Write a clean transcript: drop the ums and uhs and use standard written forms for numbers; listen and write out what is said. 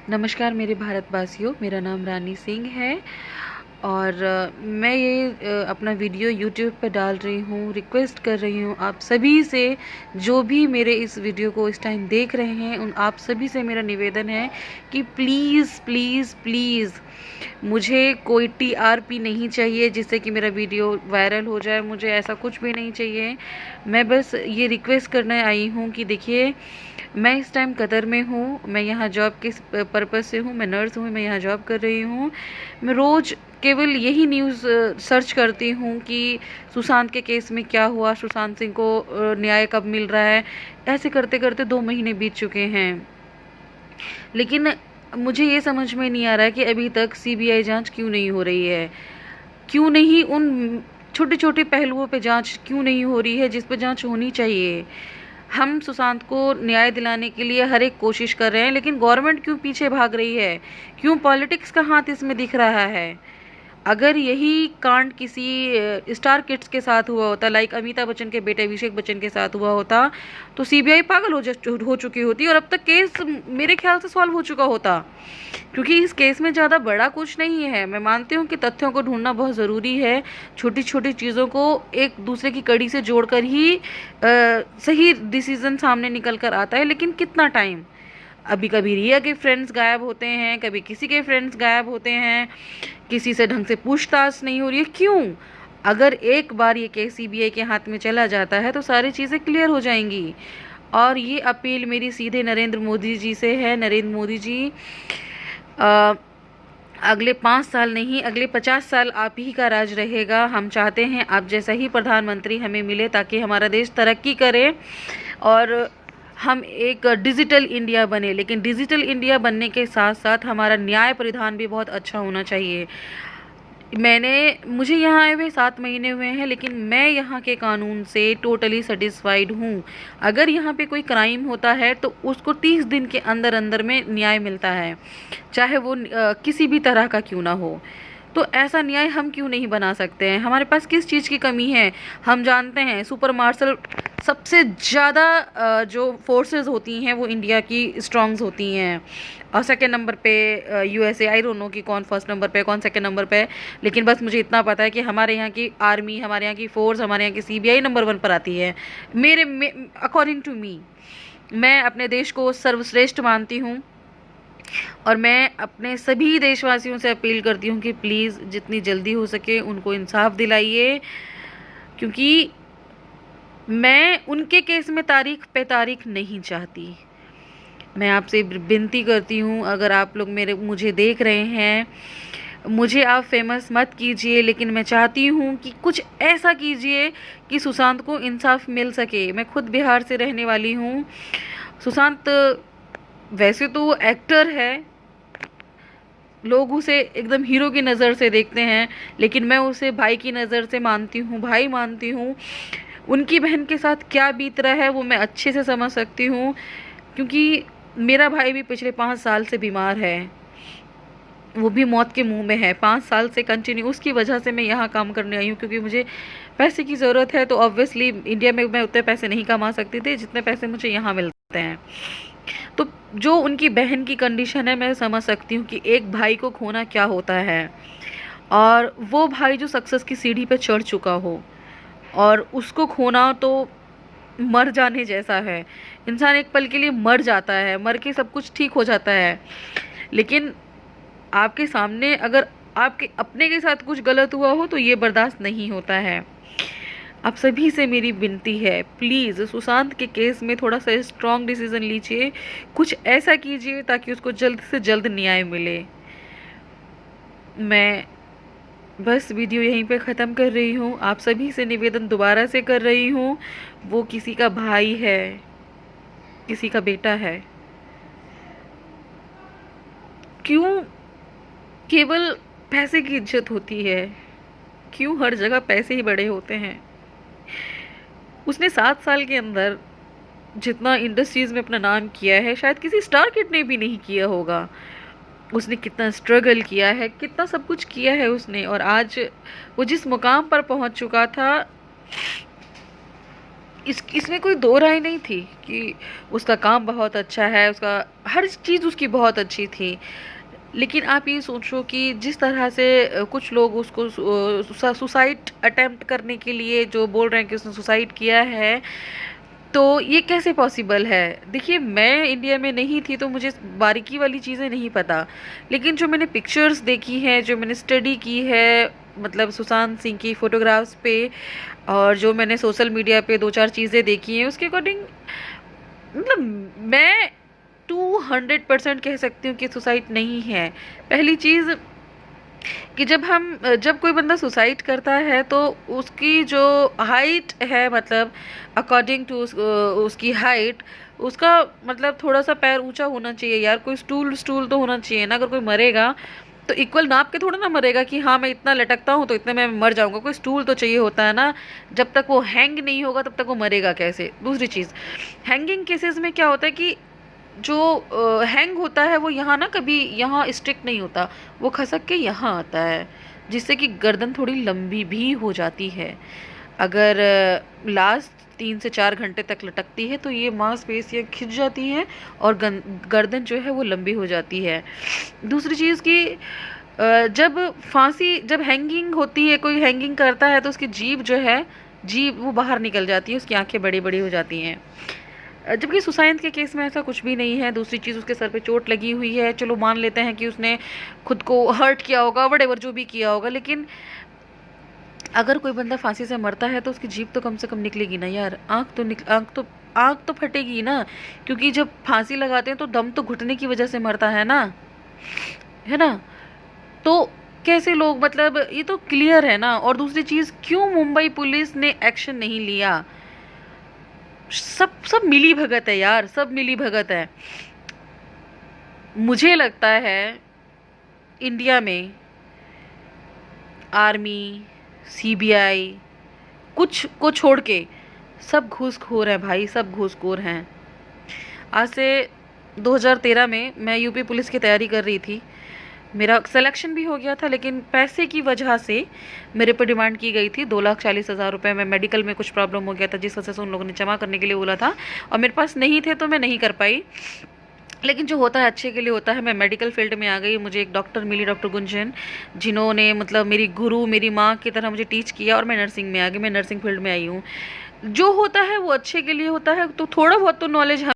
नमस्कार मेरे भारतवासियों, मेरा नाम रानी सिंह है और मैं ये अपना वीडियो यूट्यूब पर डाल रही हूँ। रिक्वेस्ट कर रही हूँ आप सभी से, जो भी मेरे इस वीडियो को इस टाइम देख रहे हैं, उन आप सभी से मेरा निवेदन है कि प्लीज़ प्लीज़ प्लीज़ मुझे कोई टीआरपी नहीं चाहिए जिससे कि मेरा वीडियो वायरल हो जाए। मुझे ऐसा कुछ भी नहीं चाहिए। मैं बस ये रिक्वेस्ट करने आई हूँ कि देखिए, मैं इस टाइम कतर में हूँ। मैं यहाँ जॉब के पर्पज़ से हूँ। मैं नर्स हूँ, मैं यहाँ जॉब कर रही हूँ। मैं रोज़ केवल यही न्यूज़ सर्च करती हूँ कि सुशांत के केस में क्या हुआ, सुशांत सिंह को न्याय कब मिल रहा है। ऐसे करते करते 2 महीने बीत चुके हैं, लेकिन मुझे ये समझ में नहीं आ रहा है कि अभी तक सीबीआई जांच क्यों नहीं हो रही है। क्यों नहीं उन छोटे छोटे पहलुओं पे जांच क्यों नहीं हो रही है जिस पे जांच होनी चाहिए। हम सुशांत को न्याय दिलाने के लिए हर एक कोशिश कर रहे हैं, लेकिन गवर्नमेंट क्यों पीछे भाग रही है? क्यों पॉलिटिक्स का हाथ इसमें दिख रहा है? अगर यही कांड किसी स्टार किड्स के साथ हुआ होता, लाइक अमिताभ बच्चन के बेटे अभिषेक बच्चन के साथ हुआ होता, तो सीबीआई पागल हो चुकी होती और अब तक केस मेरे ख्याल से सॉल्व हो चुका होता। क्योंकि इस केस में ज़्यादा बड़ा कुछ नहीं है। मैं मानती हूँ कि तथ्यों को ढूंढना बहुत ज़रूरी है। छोटी छोटी चीज़ों को एक दूसरे की कड़ी से जोड़कर ही सही डिसीज़न सामने निकल कर आता है, लेकिन कितना टाइम? अभी कभी रिया के फ्रेंड्स गायब होते हैं, कभी किसी के फ्रेंड्स गायब होते हैं, किसी से ढंग से पूछताछ नहीं हो रही है। क्यों? अगर एक बार ये केस सीबीआई के हाथ में चला जाता है तो सारी चीज़ें क्लियर हो जाएंगी। और ये अपील मेरी सीधे नरेंद्र मोदी जी से है। नरेंद्र मोदी जी, अगले 5 साल नहीं, अगले 50 साल आप ही का राज रहेगा। हम चाहते हैं आप जैसा ही प्रधानमंत्री हमें मिले, ताकि हमारा देश तरक्की करे और हम एक डिजिटल इंडिया बने। लेकिन डिजिटल इंडिया बनने के साथ साथ हमारा न्याय परिधान भी बहुत अच्छा होना चाहिए। मुझे यहाँ आए हुए 7 महीने हुए हैं, लेकिन मैं यहाँ के कानून से टोटली सेटिस्फाइड हूँ। अगर यहाँ पे कोई क्राइम होता है तो उसको 30 दिन के अंदर अंदर में न्याय मिलता है, चाहे वो किसी भी तरह का क्यों ना हो। तो ऐसा न्याय हम क्यों नहीं बना सकते हैं? हमारे पास किस चीज़ की कमी है? हम जानते हैं सुपर मार्शल सबसे ज़्यादा जो फोर्सेस होती हैं वो इंडिया की स्ट्रॉन्ग्स होती हैं, और सेकेंड नंबर पे यूएसए। आई डोंट नो कि कौन फर्स्ट नंबर पे कौन सेकेंड नंबर पे, लेकिन बस मुझे इतना पता है कि हमारे यहाँ की आर्मी, हमारे यहाँ की फोर्स, हमारे यहाँ की सीबीआई नंबर 1 पर आती है। अकॉर्डिंग टू मी, मैं अपने देश को सर्वश्रेष्ठ मानती हूँ और मैं अपने सभी देशवासियों से अपील करती हूँ कि प्लीज़ जितनी जल्दी हो सके उनको इंसाफ दिलाइए। क्योंकि मैं उनके केस में तारीख पे तारीख नहीं चाहती। मैं आपसे विनती करती हूँ, अगर आप लोग मुझे देख रहे हैं, मुझे आप फेमस मत कीजिए, लेकिन मैं चाहती हूँ कि कुछ ऐसा कीजिए कि सुशांत को इंसाफ मिल सके। मैं खुद बिहार से रहने वाली हूँ। सुशांत वैसे तो एक्टर है, लोग उसे एकदम हीरो की नज़र से देखते हैं, लेकिन मैं उसे भाई की नज़र से मानती हूँ, भाई मानती हूँ। उनकी बहन के साथ क्या बीत रहा है वो मैं अच्छे से समझ सकती हूँ, क्योंकि मेरा भाई भी पिछले 5 साल से बीमार है, वो भी मौत के मुंह में है। 5 साल से कंटिन्यू उसकी वजह से मैं यहाँ काम करने आई हूँ, क्योंकि मुझे पैसे की ज़रूरत है। तो ऑब्वियसली इंडिया में मैं उतने पैसे नहीं कमा सकती थी जितने पैसे मुझे यहाँ मिलते हैं। तो जो उनकी बहन की कंडीशन है, मैं समझ सकती हूँ कि एक भाई को खोना क्या होता है, और वो भाई जो सक्सेस की सीढ़ी पे चढ़ चुका हो और उसको खोना तो मर जाने जैसा है। इंसान एक पल के लिए मर जाता है, मर के सब कुछ ठीक हो जाता है, लेकिन आपके सामने अगर आपके अपने के साथ कुछ गलत हुआ हो तो ये बर्दाश्त नहीं होता है। आप सभी से मेरी विनती है, प्लीज़ सुशांत के केस में थोड़ा सा स्ट्रॉन्ग डिसीजन लीजिए, कुछ ऐसा कीजिए ताकि उसको जल्द से जल्द न्याय मिले। मैं बस वीडियो यहीं पे ख़त्म कर रही हूँ। आप सभी से निवेदन दोबारा से कर रही हूँ, वो किसी का भाई है, किसी का बेटा है। क्यों केवल पैसे की इज्जत होती है? क्यों हर जगह पैसे ही बड़े होते हैं? उसने 7 साल के अंदर जितना इंडस्ट्रीज़ में अपना नाम किया है, शायद किसी स्टार किड ने भी नहीं किया होगा। उसने कितना स्ट्रगल किया है, कितना सब कुछ किया है उसने, और आज वो जिस मुकाम पर पहुंच चुका था, इसमें कोई दो राय नहीं थी कि उसका काम बहुत अच्छा है, उसका हर चीज़ उसकी बहुत अच्छी थी। लेकिन आप ये सोचो कि जिस तरह से कुछ लोग उसको सुसाइड अटेम्प्ट करने के लिए जो बोल रहे हैं कि उसने सुसाइड किया है, तो ये कैसे पॉसिबल है? देखिए, मैं इंडिया में नहीं थी तो मुझे बारीकी वाली चीज़ें नहीं पता, लेकिन जो मैंने पिक्चर्स देखी हैं, जो मैंने स्टडी की है, मतलब सुशांत सिंह की फ़ोटोग्राफ्स पे, और जो मैंने सोशल मीडिया पे दो चार चीज़ें देखी हैं, उसके अकॉर्डिंग मतलब मैं 200% कह सकती हूँ कि सुसाइड नहीं है। पहली चीज़ कि जब कोई बंदा सुसाइड करता है तो उसकी जो हाइट है, मतलब अकॉर्डिंग टू उसकी हाइट, उसका मतलब थोड़ा सा पैर ऊंचा होना चाहिए यार। कोई स्टूल तो होना चाहिए ना। अगर कोई मरेगा तो इक्वल नाप के थोड़ा ना मरेगा कि हाँ मैं इतना लटकता हूँ तो इतने में मर जाऊंगा। कोई स्टूल तो चाहिए होता है ना। जब तक वो हैंग नहीं होगा तब तक वो मरेगा कैसे? दूसरी चीज़, हैंगिंग केसेस में क्या होता है कि जो हैंग होता है वो यहाँ ना कभी यहाँ स्ट्रिक्ट नहीं होता, वो खसक के यहाँ आता है, जिससे कि गर्दन थोड़ी लंबी भी हो जाती है। अगर लास्ट 3 से 4 घंटे तक लटकती है तो ये मांसपेशियाँ खिंच जाती हैं और गर्दन जो है वो लंबी हो जाती है। दूसरी चीज़ कि जब हैंगिंग होती है, कोई हैंगिंग करता है तो उसकी जीभ जो है, जीभ वो बाहर निकल जाती है, उसकी आंखें बड़ी बड़ी हो जाती हैं। जबकि सुशांत के केस में ऐसा कुछ भी नहीं है। दूसरी चीज़, उसके सर पे चोट लगी हुई है, चलो मान लेते हैं कि उसने खुद को हर्ट किया होगा, वटेवर जो भी किया होगा, लेकिन अगर कोई बंदा फांसी से मरता है तो उसकी जीभ तो कम से कम निकलेगी ना यार। आँख तो फटेगी ना, क्योंकि जब फांसी लगाते हैं तो दम तो घुटने की वजह से मरता है ना। तो कैसे लोग, मतलब ये तो क्लियर है ना। और दूसरी चीज़, क्यों मुंबई पुलिस ने एक्शन नहीं लिया? सब मिली भगत है यार, सब मिली भगत है। मुझे लगता है इंडिया में आर्मी, सीबीआई, कुछ को छोड़ के सब घूसखोर हैं भाई, सब घूसखोर हैं। आज से 2013 में मैं यूपी पुलिस की तैयारी कर रही थी। मेरा सिलेक्शन भी हो गया था, लेकिन पैसे की वजह से मेरे पर डिमांड की गई थी 2,40,000 रुपये में। मेडिकल में कुछ प्रॉब्लम हो गया था जिस वजह से उन लोगों ने जमा करने के लिए बोला था, और मेरे पास नहीं थे तो मैं नहीं कर पाई। लेकिन जो होता है अच्छे के लिए होता है। मैं मेडिकल फील्ड में आ गई। मुझे एक डॉक्टर मिली, डॉक्टर गुंजन, जिन्होंने मतलब मेरी गुरु, मेरी माँ की तरह मुझे टीच किया, और मैं नर्सिंग में आ गई। मैं नर्सिंग फील्ड में आई हूँ। जो होता है वो अच्छे के लिए होता है, तो थोड़ा बहुत तो नॉलेज